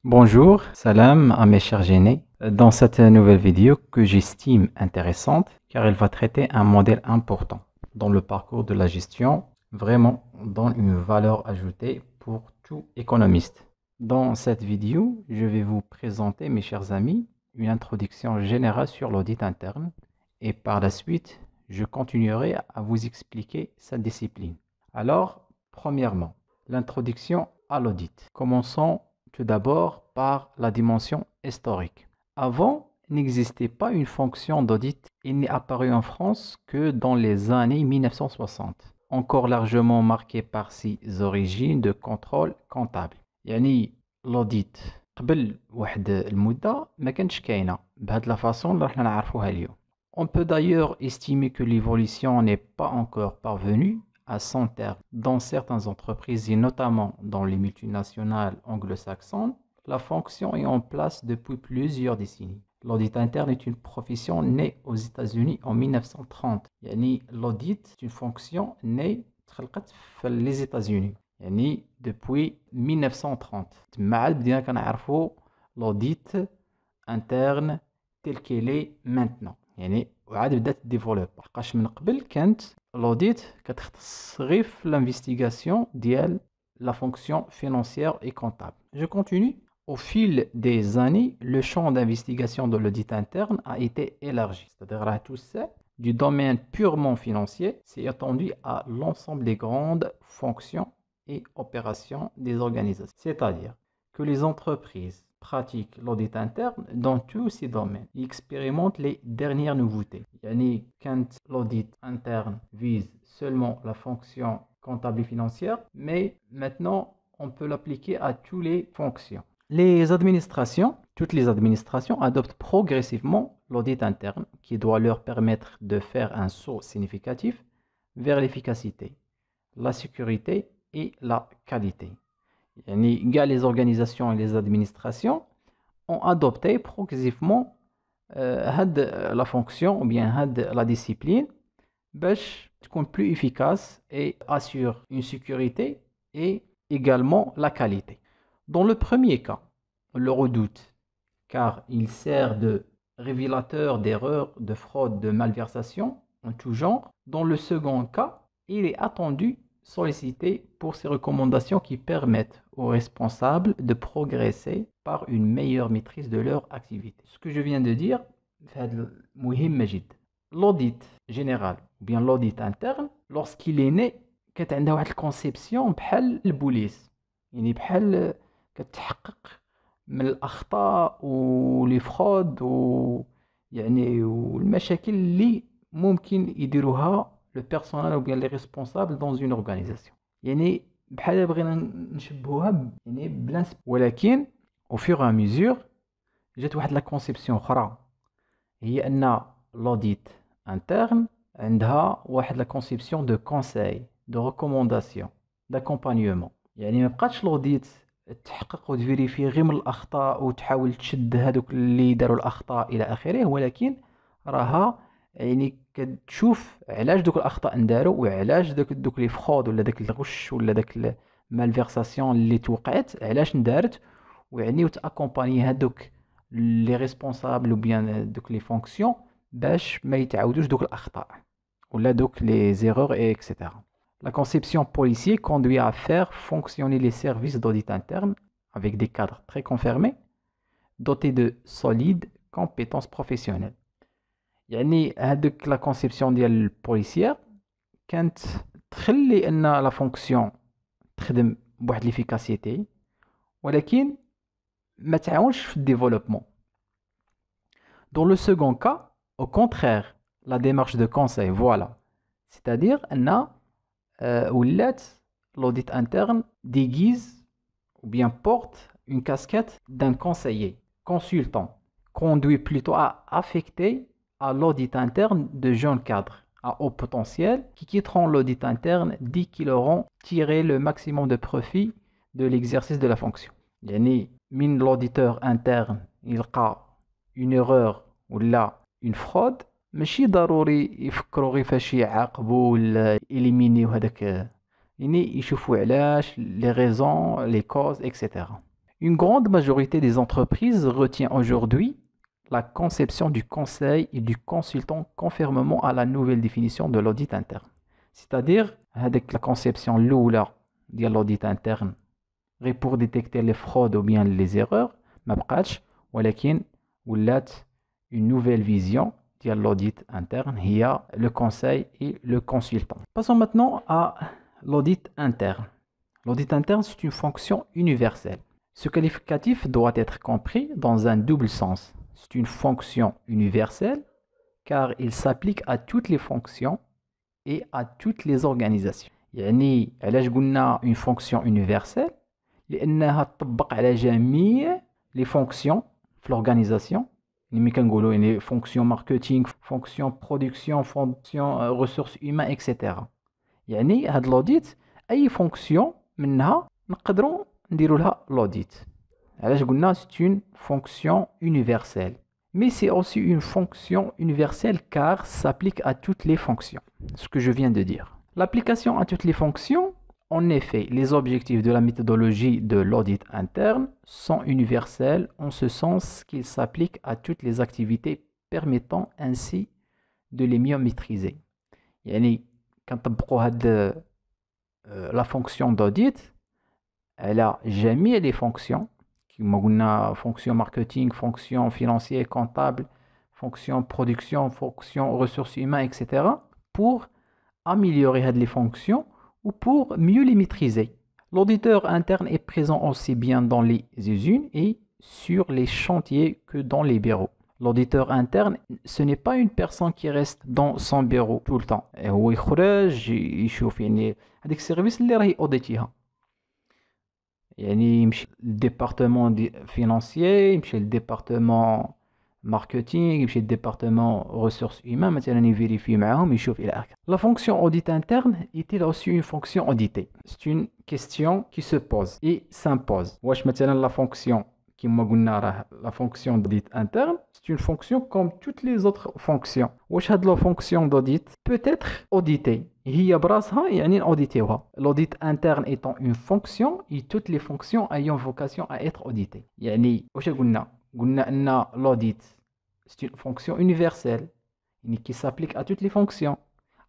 Bonjour, salam à mes chers gênés. Dans cette nouvelle vidéo que j'estime intéressante car elle va traiter un modèle important dans le parcours de la gestion, vraiment donne une valeur ajoutée pour tout économiste. Dans cette vidéo, je vais vous présenter, mes chers amis, une introduction générale sur l'audit interne et par la suite, je continuerai à vous expliquer sa discipline. Alors, premièrement, l'introduction à l'audit. Commençons tout d'abord par la dimension historique. Avant, il n'existait pas une fonction d'audit. Il n'est apparu en France que dans les années 1960, encore largement marqué par ses origines de contrôle comptable. يعني l'audit قبل واحد المدة ما كانتش كاينة بهاد لا فاصون اللي راح نعرفوها اليوم. On peut d'ailleurs estimer que l'évolution n'est pas encore parvenue à son terme. Dans certaines entreprises et notamment dans les multinationales anglo-saxonnes, la fonction est en place depuis plusieurs décennies. L'audit interne est une profession née aux États-Unis en 1930. L'audit est une fonction née les États-Unis. Depuis 1930. L'audit interne tel qu'il est maintenant. وعاد بدات ديفلوب لحقاش من قبل كانت l'audit كتختص غير في l'investigation ديال la fonction financière et comptable. Je continue. Au fil des années, le champ d'investigation de l'audit interne a été élargi. C'est-à-dire là, tout ça, du domaine purement financier, s'est étendu à l'ensemble des grandes fonctions et opérations des organisations. C'est-à-dire que les entreprises pratiquent l'audit interne dans tous ces domaines. Ils expérimentent les dernières nouveautés. Quand l'audit interne vise seulement la fonction comptable et financière, mais maintenant, on peut l'appliquer à toutes les fonctions. Toutes les administrations adoptent progressivement l'audit interne qui doit leur permettre de faire un saut significatif vers l'efficacité, la sécurité et la qualité. Les organisations et les administrations ont adopté progressivement la fonction ou bien la discipline باش تكون plus efficace et assure une sécurité et également la qualité. Dans le premier cas, on le redoute car il sert de révélateur d'erreurs, de fraude, de malversation en tout genre. Dans le second cas, il est attendu, sollicité pour ses recommandations qui permettent aux responsables de progresser par une meilleure maîtrise de leur activité. Ce que je viens de dire, c'est مهم جدا. L'audit général ou bien l'audit interne, lorsqu'il est né, كانت عندها واحد الكونسيبسيون بحال البوليس. بحال كتحقق من الاخطاء ولي فرود والمشاكل اللي ممكن يديروها لو بيرسونال او بيان لي ريسبونسابل دون اون اورغانيزاسيون. بحال بغينا نشبهوها ولكن او فور ا ميزور جات واحد لا كونسيبسيون اخرى هي ان l'audit interne عندها واحد لا كونسيبسيون دو كونساي دو ريكومونداسيون d'accompagnement. ما بقاتش l'audit تحقق وتفيريفي غير من الاخطاء وتحاول تشد هذوك اللي داروا الاخطاء الى اخره، ولكن راها كتشوف علاش دوك الاخطاء نداروا وعلاش دوك لي فرود ولا داك الغش ولا داك المالفيرساسيون اللي توقعت علاش ندارت، وتاكومباني هذوك لي ريسبونسابل او بيان دوك لي فونكسيون باش ما يتعاودوش دوك الاخطاء ولا دوك لي زيرور اي اكسيتيرا. La conception policier conduit à faire fonctionner les services d'audit interne avec des cadres très confirmés, dotés de solides compétences professionnelles. La conception policière كانت تخلي أن la fonction تخدم بواحد l'efficacité ولكن ما تعاونش في الديفلوبمون. Dans le second cas, au contraire, la démarche de conseil, voilà. C'est-à-dire أن l'audit interne déguise ou bien porte une casquette d'un conseiller, consultant, conduit plutôt à affecter à l'audit interne de jeunes cadres à haut potentiel qui quitteront l'audit interne dès qu'ils auront tiré le maximum de profit de l'exercice de la fonction. من l'auditeur interne يلقى une erreur ou là une fraude ماشي ضروري يفكروا غير فاش يعاقبوا ولا إليمينيو هذاك، يشوفوا علاش لي ريزون لي كوز اكسيتيرا. Une grande majorité des entreprises retient aujourd'hui la conception du conseil et du consultant conformément à la nouvelle définition de l'audit interne. C'est-à-dire, avec la conception l'oula de l'audit interne, pour détecter les fraudes ou bien les erreurs, ما بقاتش ولكن ولات une nouvelle vision de l'audit interne, il y a le conseil et le consultant. Passons maintenant à l'audit interne. L'audit interne, c'est une fonction universelle. Ce qualificatif doit être compris dans un double sens. C'est une fonction universelle car il s'applique à toutes les fonctions et à toutes les organisations. يعني علاش قلنا une fonction universelle لأنها تطبق على جميع les fonctions في l'organisation. ملي كنقولوا يعني fonction marketing, fonction production, fonction ressources humaines, etc. يعني هاد l'audit أي fonction منها نقدروا نديروا لها l'audit. علاش قلنا c'est une fonction universelle. Mais c'est aussi une fonction universelle car s'applique à toutes les fonctions. Ce que je viens de dire. L'application à toutes les fonctions, en effet, les objectifs de la méthodologie de l'audit interne sont universels en ce sens qu'ils s'appliquent à toutes les activités permettant ainsi de les mieux maîtriser. يعني كنطبقوا هاد la fonction d'audit, elle a jamais les fonctions. كما قلنا fonction marketing, fonction financière, comptable, fonction production, fonction ressources humaines, etc. pour améliorer les fonctions ou pour mieux les maîtriser. L'auditeur interne est présent aussi bien dans les usines et sur les chantiers que dans les bureaux. L'auditeur interne, ce n'est pas une personne qui reste dans son bureau tout le temps. هو يخرج يشوف يعني هذيك السيرفيس اللي راهي اوديتيها. يعني يمشي للديبارتمون فينانسيي، يمشي للديبارتمون ماركتينغ، يمشي للديبارتمون ressources humaines مثلا يفيريفي معاهم يشوف الى اخره. La fonction audit interne est-elle aussi une fonction auditée? C'est une question qui se pose et s'impose. واش مثلا la fonction كما قلنا راه la fonction d'audit interne c'est une fonction comme toutes les autres fonctions. واش هاد la fonction d'audit peut être auditée هي براسها يعني نأوديتيوها. L'audit interne étant une fonction et toutes les fonctions ayant vocation à être auditées. يعني واش قلنا أن l'audit c'est une fonction universelle qui s'applique à toutes les fonctions.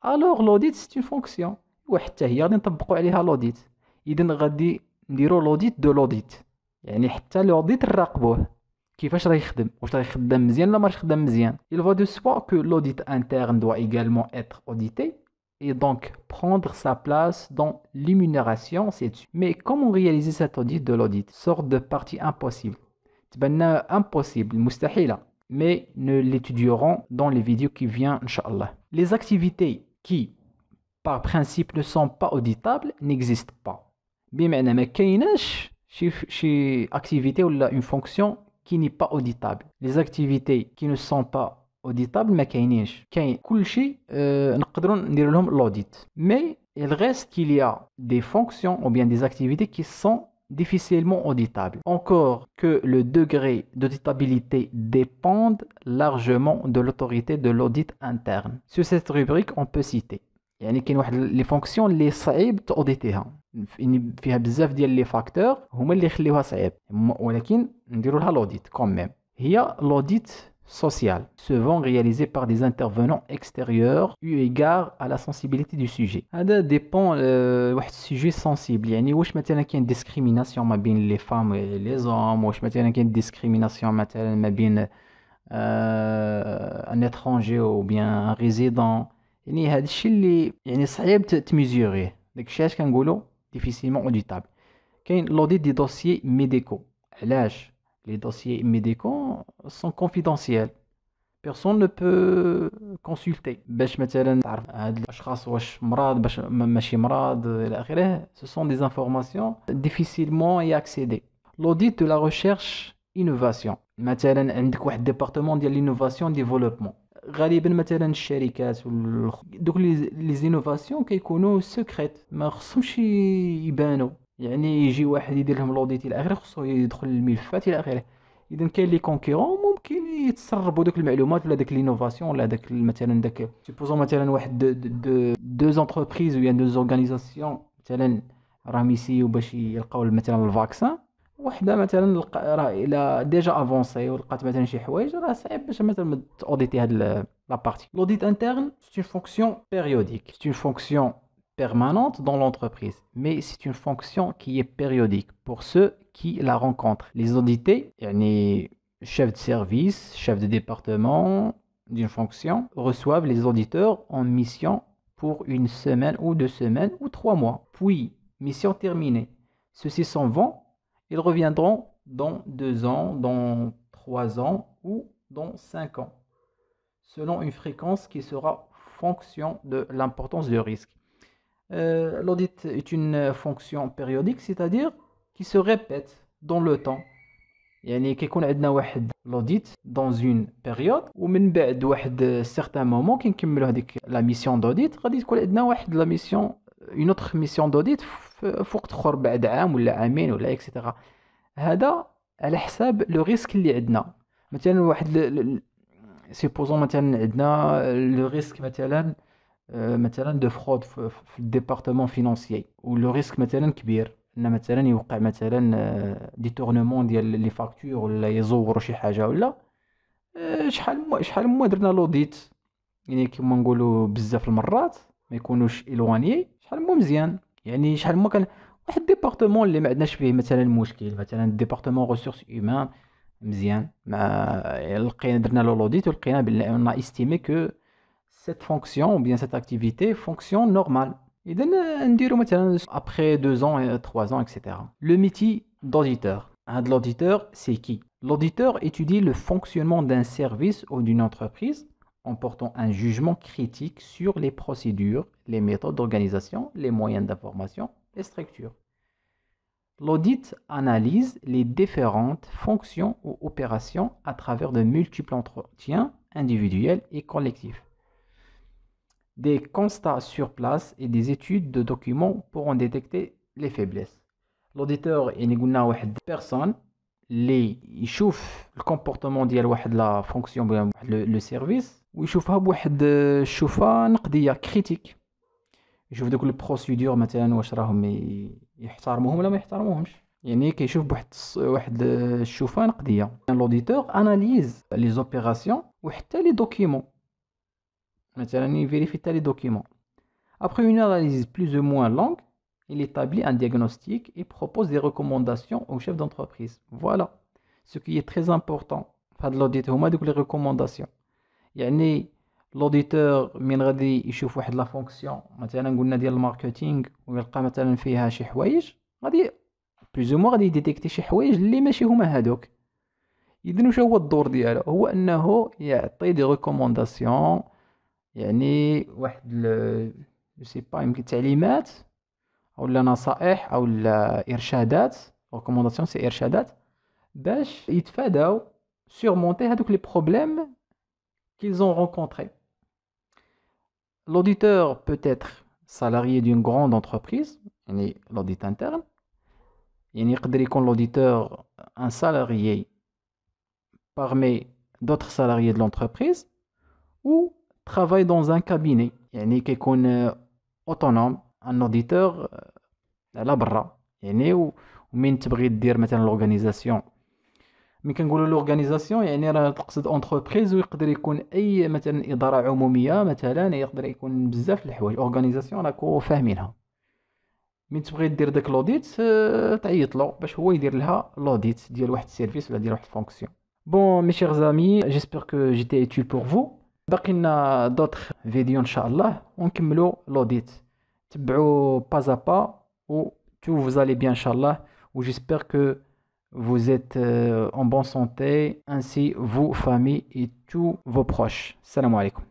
Alors l'audit c'est une fonction وحتى هي غادي نطبقوا عليها l'audit. إذن غادي نديروا l'audit de l'audit. يعني حتى l'audit نراقبوه كيفاش راه يخدم، واش راه يخدم مزيان ولا ماش يخدم مزيان. Il va de soi que l'audit interne doit également être audité et donc prendre sa place dans l'énumération ci-dessus. Mais comment réaliser cet audit de l'audit? Sorte de partie impossible. تبان impossible, مستحيلة. Mais nous l'étudierons dans les vidéos qui viennent, Inch'Allah. Les activités qui, par principe, ne sont pas auditables n'existent pas. بمعنى ما كايناش شي activité ou une fonction qui n'est pas auditable. Les activités qui ne sont pas auditables ما كاينينش. كاين كل شيء نقدروا ندير لهم l'audit. Mais il reste qu'il y a des fonctions ou bien des activités qui sont difficilement auditable. Encore que le degré d'auditabilité dépend largement de l'autorité de l'audit interne. Sur cette rubrique, on peut citer يعني كاين واحد لي فونكسيون اللي صعيب تاوديتيها فيها بزاف ديال لي فاكتور هما اللي يخليوها صعيب ولكن نديروا لها l'audit quand même. هي l'audit social, souvent réalisé par des intervenants extérieurs eu égard à la sensibilité du sujet. هذا dépend واحد sujet sensible. يعني واش مثلا كاين discrimination ما بين les femmes et les hommes، واش مثلا كاين discrimination مثلا ما بين un étranger ou bien un résident. يعني هذا الشيء اللي يعني صعيب تميزوريه. داك الشيء علاش كنقولوا difficilement auditable. كاين l'audit des dossiers médicaux. علاش les dossiers médicaux sont confidentiels. Personne ne peut consulter. باش مثلا تعرف هاد الاشخاص واش مرض باش ماشي مرض الى اخره. Ce sont des informations difficilement y accéder. L'audit de la recherche innovation. مثلا عندك واحد ديبارتمون ديال l'innovation développement. غالبا مثلا الشركات دوك لي زينوفاسيون كيكونوا سكريت ما خصهمش يبانوا. يعني يجي واحد يدير لهم لوديت الى اخره خصو يدخل الملفات الى اخره. اذا كاين لي كونكورون ممكن يتسربوا داك المعلومات ولا داك لينوفاسيون ولا داك مثلا داك سيبوزون مثلا واحد دو زونتربريز ولا دو زورغانيزاسيون مثلا راهم يسيو باش يلقاو مثلا الفاكسان وحده مثلا راه الا ديجا افونسي ولقات مثلا شي حوايج راه صعيب باش مثلا تاوديتي هاد لا بارتي. L'audit interne, c'est une fonction périodique, c'est une fonction permanente dans l'entreprise, mais c'est une fonction qui est périodique pour ceux qui la rencontrent. Les audités, يعني chef de service, chef de département d'une fonction, reçoivent les auditeurs en mission pour une semaine ou 2 semaines ou 3 mois. Puis, mission terminée. Ceux-ci s'en vont. Ils reviendront dans 2 ans, dans 3 ans ou dans 5 ans, selon une fréquence qui sera fonction de l'importance du risque. L'audit est une fonction périodique, c'est-à-dire qui se répète dans le temps. يعني كيكون عندنا واحد l'audit dans une période ومن بعد واحد certain moment كنكملوا هذيك la mission d'audit غادي تكون عندنا واحد la mission une autre mission d'audit في وقت اخر بعد عام ولا عامين ولا اكسيتيرا. هذا على حساب لو ريسك اللي عندنا. مثلا واحد سيبوزون مثلا عندنا لو ريسك مثلا دو فرود في الديبارتمون فينانسيي ولو ريسك مثلا كبير ان مثلا يوقع مثلا ديتورنمون ديال لي فاكتور ولا يزوروا شي حاجه ولا شحال مو درنا لوديت يعني كيما نقولوا بزاف المرات ما يكونوش الوانيي شحال مو مزيان. يعني شحال مو كان واحد ديبارتمون اللي ما عندناش فيه مثلا مشكل مثلا ديبارتمون ريسورس هيومان مزيان ما لقينا درنا له لوديت ولقينا بلي اون استيمي كو cette fonction ou bien cette activité fonctionne normale. إذا نديرو مثلا après 2 ans, 3 ans, etc. Le métier d'auditeur. L'auditeur, c'est qui? L'auditeur étudie le fonctionnement d'un service ou d'une entreprise en portant un jugement critique sur les procédures, les méthodes d'organisation, les moyens d'information, les structures. L'audit analyse les différentes fonctions ou opérations à travers de multiples entretiens individuels et collectifs. Des constats sur place et des études de documents pour en détecter les faiblesses. L'auditeur est une personne اللي يشوف الكومبورتمون ديال واحد لا فونكسيون بلا لو سيرفيس ويشوفها بواحد الشوفه نقديه كريتيك. يشوف دوك البروسيدور مثلا واش راهم يحترموهم ولا ما يحترموهمش. يعني كيشوف واحد الشوفه نقديه. لوديتور اناليز لي زوبيراسيون وحتى لي دوكيومون مثلا يفيريفي حتى لي دوكيومون. Après une analyse plus ou moins longue, il établit un diagnostic et propose des recommandations au chef d'entreprise. Voilà. Ce qui est très important. Dans l'audit, هما دوك les recommandations. يعني l'auditeur من غادي يشوف واحد لا فونكسيون مثلا قلنا ديال الماركتينغ ويلقى مثلا فيها شي حوايج غادي بلوز مو غادي يديتيكتي شي حوايج اللي ماشي هما هادوك. اذا واش هو الدور ديالو؟ هو انه يعطي دي ريكومونداسيون يعني واحد جو سي با يمكن تعليمات او لا نصائح او لا ارشادات. ريكومونداسيون سي ارشادات باش يتفاداو سورمونتي هادوك لي بروبليم qu'ils ont rencontrés. L'auditeur peut être salarié d'une grande entreprise, l'audit interne. Il يقدر يكون l'auditeur un salarié parmi d'autres salariés de l'entreprise ou travaille dans un cabinet. يعني كيكون autonome, un auditeur على برا. يعني ومن تبغي دير مثلا l'organisation. ملي كنقولوا لورغانيزاسيون يعني راه تقصد اونتربريز ويقدر يكون اي مثلا اداره عموميه مثلا يقدر يكون بزاف الحوايج. اورغانيزاسيون راكو فاهمينها. ملي تبغي دير داك لوديت تعيط له باش هو يدير لها لوديت ديال واحد السيرفيس ولا ديال واحد الفونكسيون. بون مي شيرز امي جيسبر كو جيتي يوتيل بور فو. باقي لنا دوطخ فيديو ان شاء الله ونكملوا لوديت. تبعوا با با و تو vous allez bien inchallah ou j'espère que vous êtes en bonne santé, ainsi vous, famille et tous vos proches. Salam alaikum.